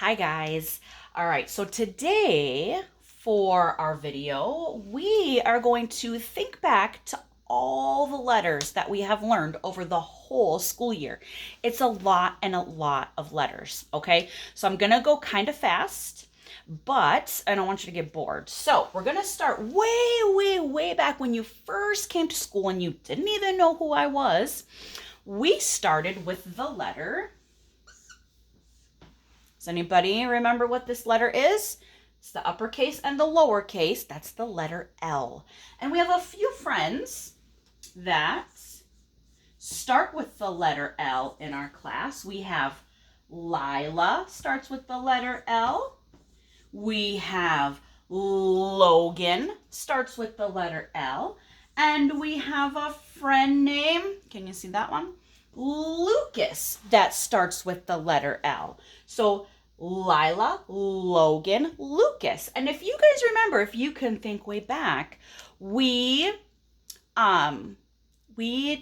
Hi guys. All right, so today for our video, we are going to think back to all the letters that we have learned over the whole school year. It's a lot and a lot of letters, okay? So I'm gonna go kind of fast, but I don't want you to get bored. So we're gonna start way back when you first came to school and you didn't even know who I was. We started with the letter. Does anybody remember what this letter is? It's the uppercase and the lowercase. That's the letter L. And we have a few friends that start with the letter L in our class. We have Lila, starts with the letter L. We have Logan, starts with the letter L. And we have a friend named, can you see that one? Lucas, that starts with the letter L. So Lila, Logan, Lucas. And if you guys remember, if you can think way back, we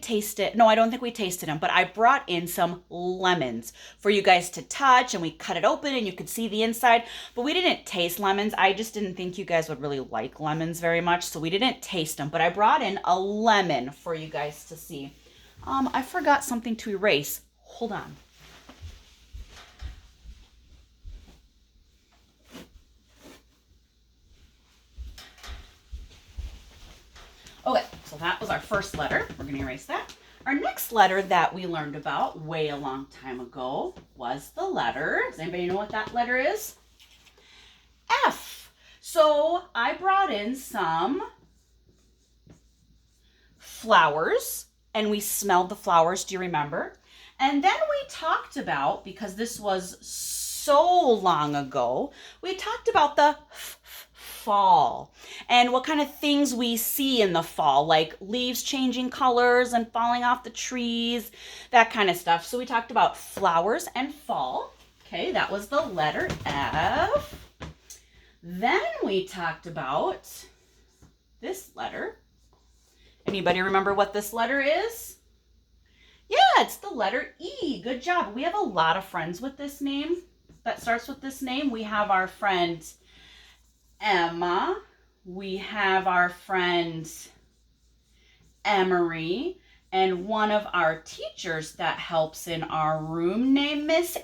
tasted, no, I don't think we tasted them, but I brought in some lemons for you guys to touch, and we cut it open and you could see the inside, but we didn't taste lemons. I just didn't think you guys would really like lemons very much, so we didn't taste them, but I brought in a lemon for you guys to see. I forgot something to erase. Hold on. Okay, so that was our first letter. We're going to erase that. Our next letter that we learned about way a long time ago was the letter. Does anybody know what that letter is? F. So I brought in some flowers and we smelled the flowers. Do you remember? And then we talked about, because this was so long ago, we talked about the fall and what kind of things we see in the fall, like leaves changing colors and falling off the trees, that kind of stuff. So we talked about flowers and fall. Okay, that was the letter F. Then we talked about this letter. Anybody remember what this letter is? Yeah, it's the letter E. Good job. We have a lot of friends with this name that starts with this name. We have our friend Emma. We have our friend Emery, and one of our teachers that helps in our room named Miss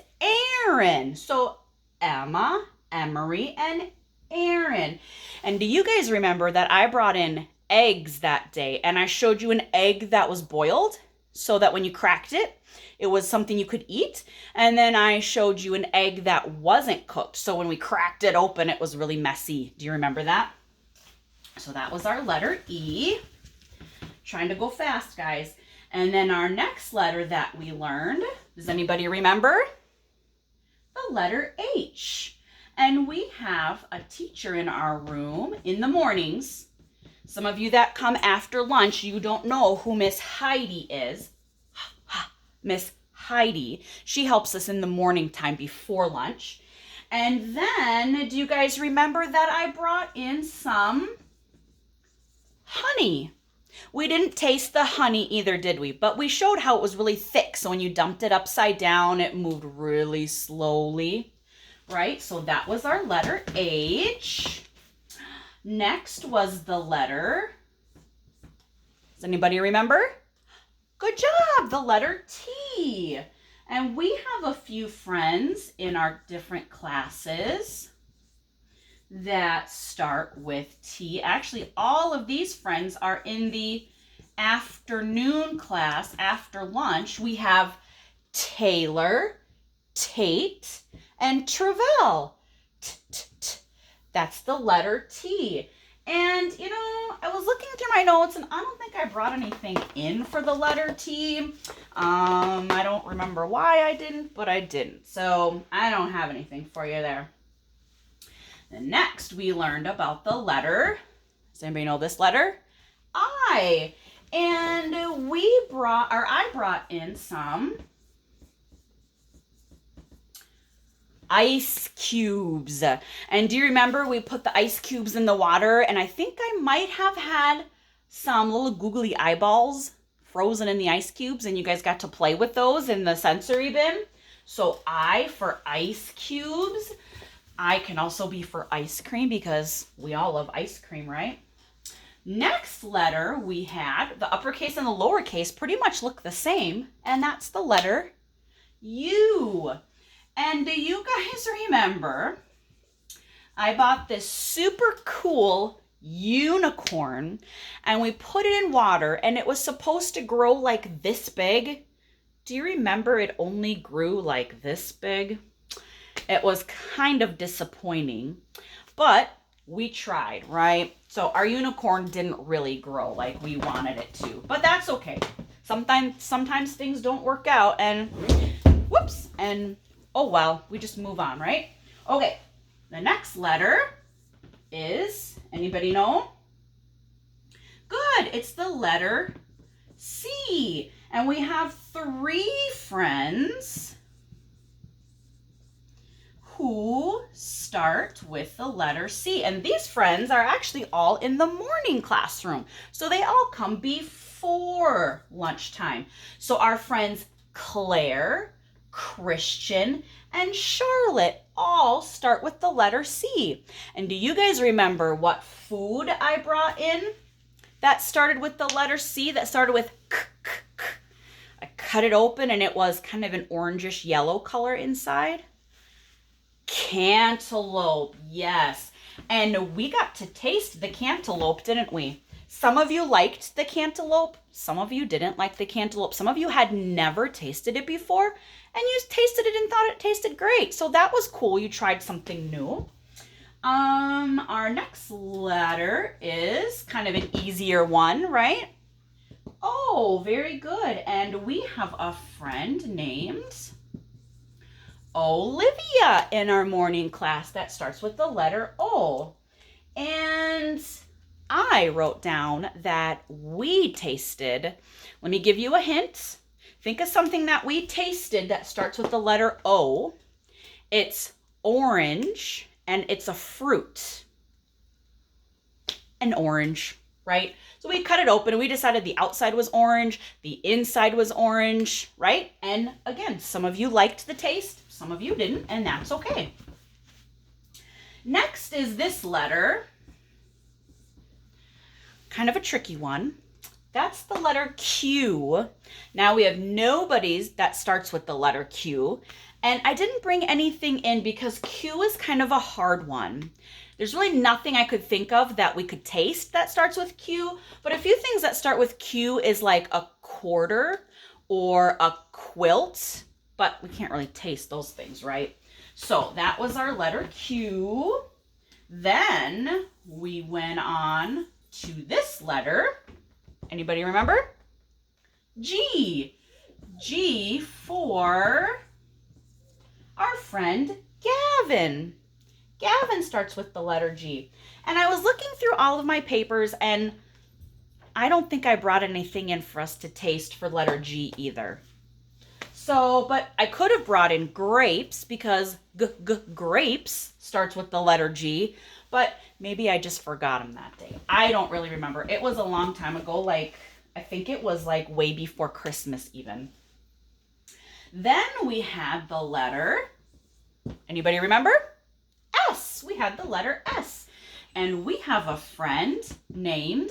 Erin. So Emma, Emery, and Erin. And do you guys remember that I brought in eggs that day and I showed you an egg that was boiled so that when you cracked it, it was something you could eat? And then I showed you an egg that wasn't cooked. So when we cracked it open, it was really messy. Do you remember that? So that was our letter E. Trying to go fast, guys. And then our next letter that we learned, does anybody remember? The letter H. And we have a teacher in our room in the mornings. Some of you that come after lunch, you don't know who Miss Heidi is. Miss Heidi. She helps us in the morning time before lunch. And then, do you guys remember that I brought in some honey? We didn't taste the honey either, did we? But we showed how it was really thick. So when you dumped it upside down, it moved really slowly, right? So that was our letter H. Next was the letter, does anybody remember? Good job, the letter T. And we have a few friends in our different classes that start with T. Actually, all of these friends are in the afternoon class after lunch. We have Taylor, Tate, and Travell. That's the letter T. And, you know, I was looking through my notes and I don't think I brought anything in for the letter T. I don't remember why I didn't, but I didn't. So I don't have anything for you there. And next we learned about the letter, does anybody know this letter? I. And I brought in some ice cubes. And do you remember we put the ice cubes in the water, and I think I might have had some little googly eyeballs frozen in the ice cubes, and you guys got to play with those in the sensory bin. So I for ice cubes. I can also be for ice cream because we all love ice cream, right? Next letter we had, the uppercase and the lowercase pretty much look the same, and that's the letter U. And do you guys remember, I bought this super cool unicorn and we put it in water and it was supposed to grow like this big. Do you remember it only grew like this big? It was kind of disappointing, but we tried, right? So our unicorn didn't really grow like we wanted it to, but that's okay. Sometimes things don't work out and whoops, and oh well, we just move on, right? Okay, the next letter is, anybody know? Good, it's the letter C. And we have 3 friends who start with the letter C. And these friends are actually all in the morning classroom. So they all come before lunchtime. So our friends Claire, Christian, and Charlotte all start with the letter C. And do you guys remember what food I brought in that started with the letter C, that started with k, k, k? I cut it open and it was kind of an orangish yellow color inside. Cantaloupe, yes. And we got to taste the cantaloupe, didn't we? Some of you liked the cantaloupe. Some of you didn't like the cantaloupe. Some of you had never tasted it before and you tasted it and thought it tasted great. So that was cool. You tried something new. Our next letter is kind of an easier one, right? Oh, very good. And we have a friend named Olivia in our morning class that starts with the letter O. And I wrote down that we tasted, let me give you a hint. Think of something that we tasted that starts with the letter O. It's orange and it's a fruit. An orange, right? So we cut it open and we decided the outside was orange, the inside was orange, right? And again, some of you liked the taste, some of you didn't, and that's okay. Next is this letter. Kind of a tricky one. That's the letter Q. Now we have nobodies that starts with the letter Q. And I didn't bring anything in because Q is kind of a hard one. There's really nothing I could think of that we could taste that starts with Q, but a few things that start with Q is like a quarter or a quilt, but we can't really taste those things, right? So that was our letter Q. Then we went on to this letter. Anybody remember? G. G for our friend Gavin. Gavin starts with the letter G. And I was looking through all of my papers and I don't think I brought anything in for us to taste for letter G either. So, but I could have brought in grapes because grapes starts with the letter G, but maybe I just forgot them that day. I don't really remember. It was a long time ago, like I think it was like way before Christmas even. Then we had the letter, anybody remember? S. We had the letter S. And we have a friend named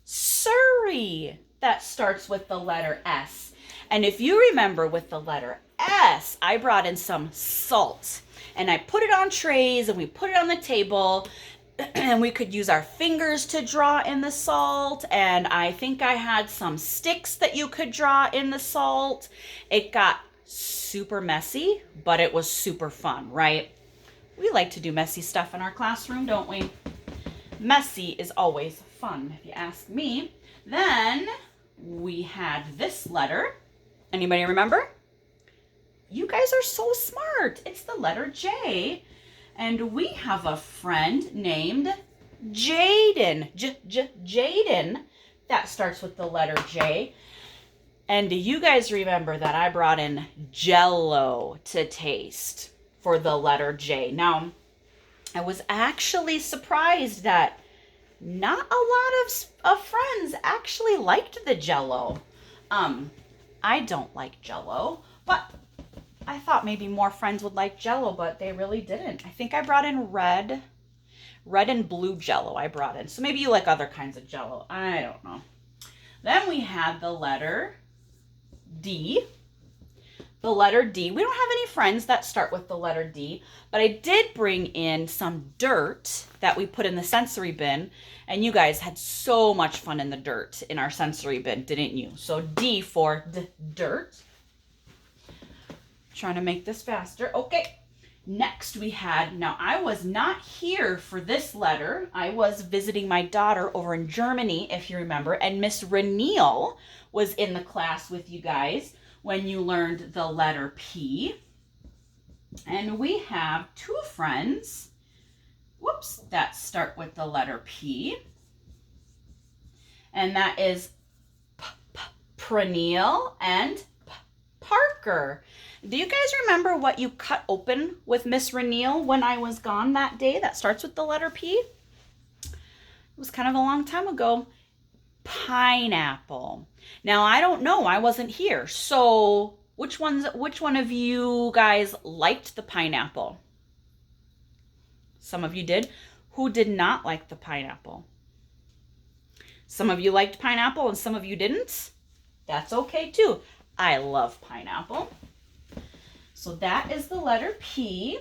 Surrey that starts with the letter S. And if you remember with the letter S, I brought in some salt and I put it on trays and we put it on the table and we could use our fingers to draw in the salt. And I think I had some sticks that you could draw in the salt. It got super messy, but it was super fun, right? We like to do messy stuff in our classroom, don't we? Messy is always fun, if you ask me. Then we had this letter. Anybody remember? You guys are so smart. It's the letter J. And we have a friend named Jaden. Jaden. That starts with the letter J. And do you guys remember that I brought in Jell-O to taste for the letter J? Now, I was actually surprised that not a lot of friends actually liked the Jell-O. I don't like Jell-O, but I thought maybe more friends would like Jell-O, but they really didn't. I think I brought in red and blue Jell-O I brought in. So maybe you like other kinds of Jell-O. I don't know. Then we had the letter D. The letter D. We don't have any friends that start with the letter D, but I did bring in some dirt that we put in the sensory bin, and you guys had so much fun in the dirt in our sensory bin, didn't you? So D for dirt. Trying to make this faster. Okay. Next we had, now I was not here for this letter. I was visiting my daughter over in Germany, if you remember, and Miss Reneel was in the class with you guys when you learned the letter P. And we have two friends, that start with the letter P. And that is Praneel and Parker. Do you guys remember what you cut open with Miss Reneel when I was gone that day that starts with the letter P? It was kind of a long time ago. Pineapple. Now, I don't know. I wasn't here. So which one of you guys liked the pineapple? Some of you did. Who did not like the pineapple? Some of you liked pineapple and some of you didn't. That's okay too. I love pineapple. So that is the letter P.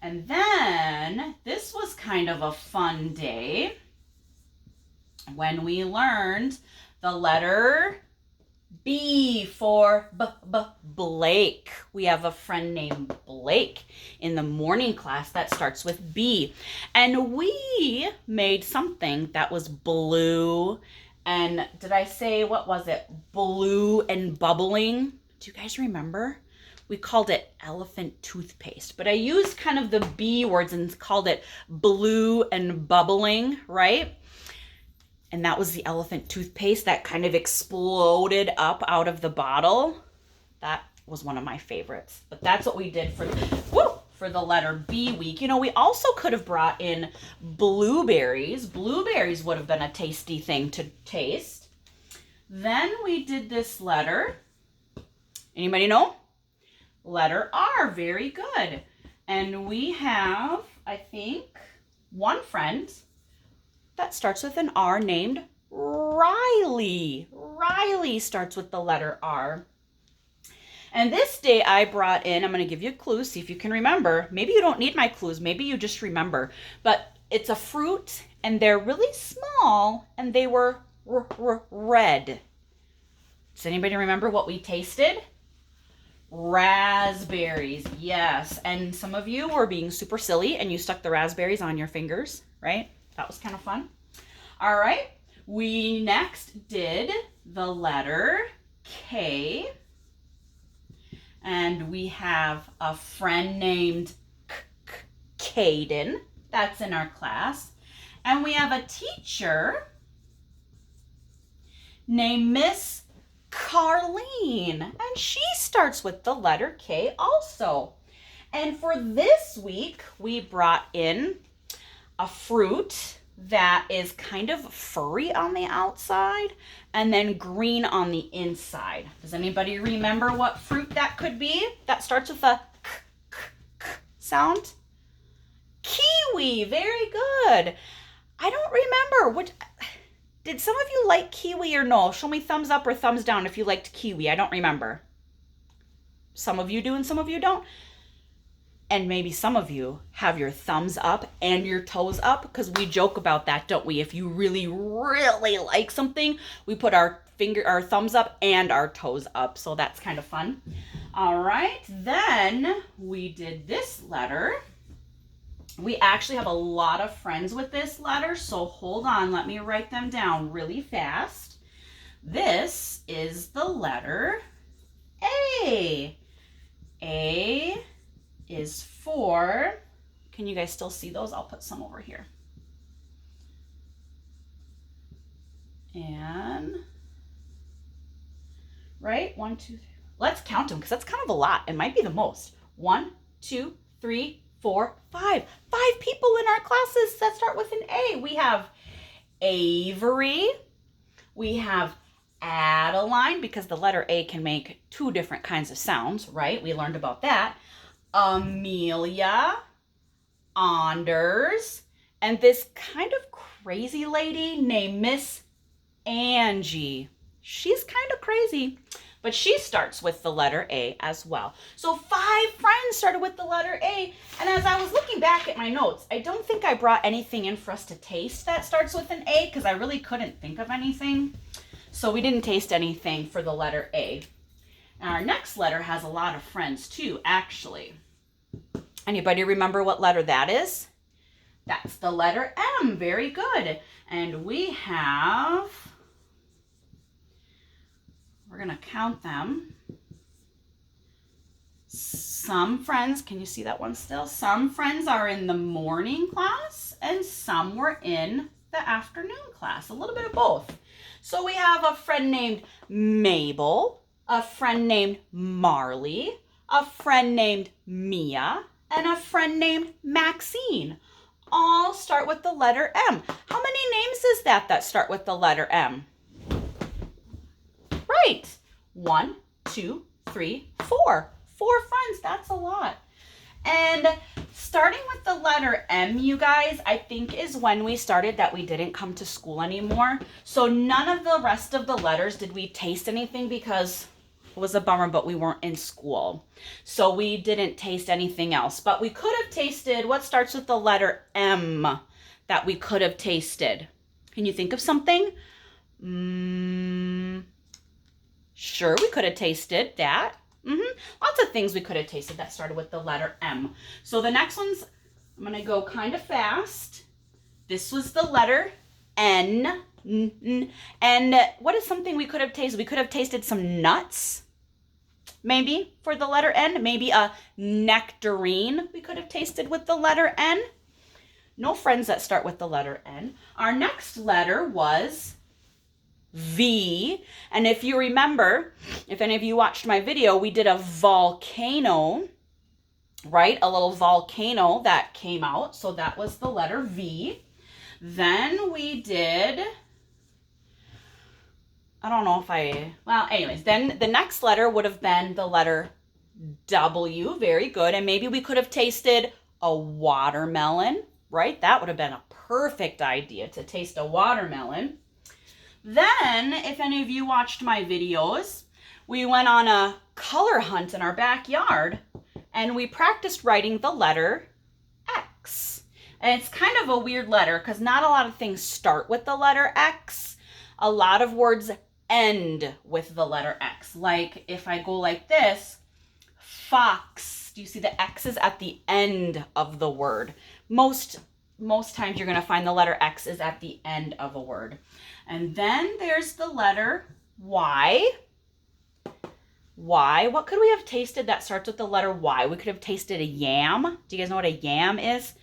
And then this was kind of a fun day when we learned the letter B for Blake. We have a friend named Blake in the morning class that starts with B. And we made something that was blue. And did I say, what was it? Blue and bubbling. Do you guys remember? We called it elephant toothpaste, but I used kind of the B words and called it blue and bubbling, right? And that was the elephant toothpaste that kind of exploded up out of the bottle. That was one of my favorites, but that's what we did for the letter B week. You know, we also could have brought in blueberries. Blueberries would have been a tasty thing to taste. Then we did this letter. Anybody know? Letter R, very good. And we have, I think, one friend that starts with an R named Riley. Riley starts with the letter R. And this day I brought in, I'm going to give you a clue, see if you can remember. Maybe you don't need my clues, maybe you just remember. But it's a fruit and they're really small and they were red. Does anybody remember what we tasted? Raspberries, yes. And some of you were being super silly and you stuck the raspberries on your fingers, right? That was kind of fun. All right, we next did the letter K. And we have a friend named Caden. That's in our class. And we have a teacher named Miss Carlene, and she starts with the letter K also. And for this week, we brought in a fruit that is kind of furry on the outside and then green on the inside. Does anybody remember what fruit that could be? That starts with a k sound. Kiwi, very good. I don't remember what. Did some of you like kiwi or no? Show me thumbs up or thumbs down if you liked kiwi. I don't remember. Some of you do and some of you don't. And maybe some of you have your thumbs up and your toes up, because we joke about that, don't we? If you really, really like something, we put our thumbs up and our toes up. So that's kind of fun. All right, then we did this letter. We actually have a lot of friends with this letter, so hold on, let me write them down really fast. This is the letter A. A is for, can you guys still see those? I'll put some over here. And, right, 1, 2, 3. Let's count them because that's kind of a lot. It might be the most. 1, 2, 3, 4, 5. 5 people in our classes that start with an A. We have Avery. We have Adeline, because the letter A can make two different kinds of sounds, right? We learned about that. Amelia, Anders, and this kind of crazy lady named Miss Angie. She's kind of crazy, but she starts with the letter A as well. So 5 friends started with the letter A. And as I was looking back at my notes, I don't think I brought anything in for us to taste that starts with an A because I really couldn't think of anything. So we didn't taste anything for the letter A. And our next letter has a lot of friends too, actually. Anybody remember what letter that is? That's the letter M. Very good. And we have, we're going to count them. Some friends, can you see that one still? Some friends are in the morning class and some were in the afternoon class. A little bit of both. So we have a friend named Mabel, a friend named Marley, a friend named Mia, and a friend named Maxine. All start with the letter M. How many names is that start with the letter M? Right. 1, 2, 3, 4. 4 friends. That's a lot. And starting with the letter M, you guys, I think is when we started that we didn't come to school anymore. So none of the rest of the letters did we taste anything because it was a bummer, but we weren't in school. So we didn't taste anything else. But we could have tasted what starts with the letter M that we could have tasted. Can you think of something? Sure, we could have tasted that. Lots of things we could have tasted that started with the letter M. So the next one's, I'm going to go kind of fast. This was the letter N. And what is something we could have tasted? We could have tasted some nuts, maybe, for the letter N. Maybe a nectarine we could have tasted with the letter N. No friends that start with the letter N. Our next letter was V. And if you remember, if any of you watched my video, we did a volcano, right? A little volcano that came out. So that was the letter V. Then we did, I don't know if well, anyways, then the next letter would have been the letter W. Very good. And maybe we could have tasted a watermelon, right? That would have been a perfect idea to taste a watermelon. Then, if any of you watched my videos, we went on a color hunt in our backyard and we practiced writing the letter X. And it's kind of a weird letter because not a lot of things start with the letter X. A lot of words end with the letter X. Like if I go like this, fox. Do you see the X is at the end of the word? Most times you're going to find the letter X is at the end of a word. And then there's the letter Y. Y. What could we have tasted that starts with the letter Y? We could have tasted a yam. Do you guys know what a yam is?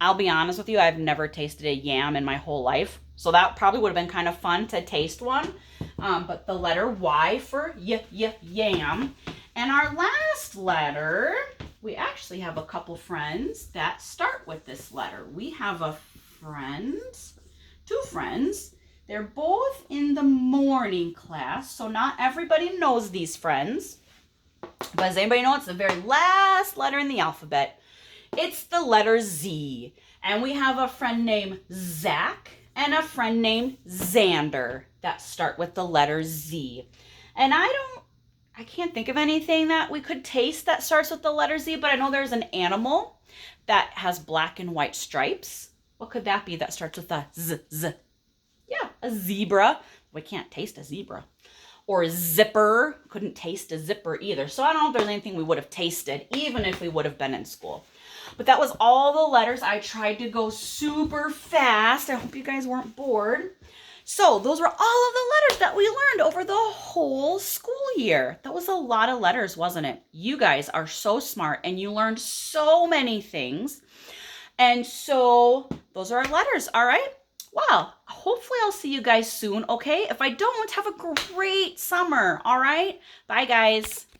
I'll be honest with you, I've never tasted a yam in my whole life. So that probably would have been kind of fun to taste one. But the letter Y for yam. And our last letter, we actually have a couple friends that start with this letter. We have a friend, 2 friends. They're both in the morning class, so not everybody knows these friends. But does anybody know it's the very last letter in the alphabet? It's the letter Z. And we have a friend named Zach and a friend named Xander that start with the letter Z. And I can't think of anything that we could taste that starts with the letter Z, but I know there's an animal that has black and white stripes. What could that be that starts with a Z? Yeah, a zebra. We can't taste a zebra. Or a zipper. Couldn't taste a zipper either. So I don't know if there's anything we would have tasted, even if we would have been in school. But that was all the letters. I tried to go super fast. I hope you guys weren't bored. So those were all of the letters that we learned over the whole school year. That was a lot of letters, wasn't it? You guys are so smart and you learned so many things. And so those are our letters, all right? Well, hopefully I'll see you guys soon, okay? If I don't, have a great summer, all right? Bye, guys.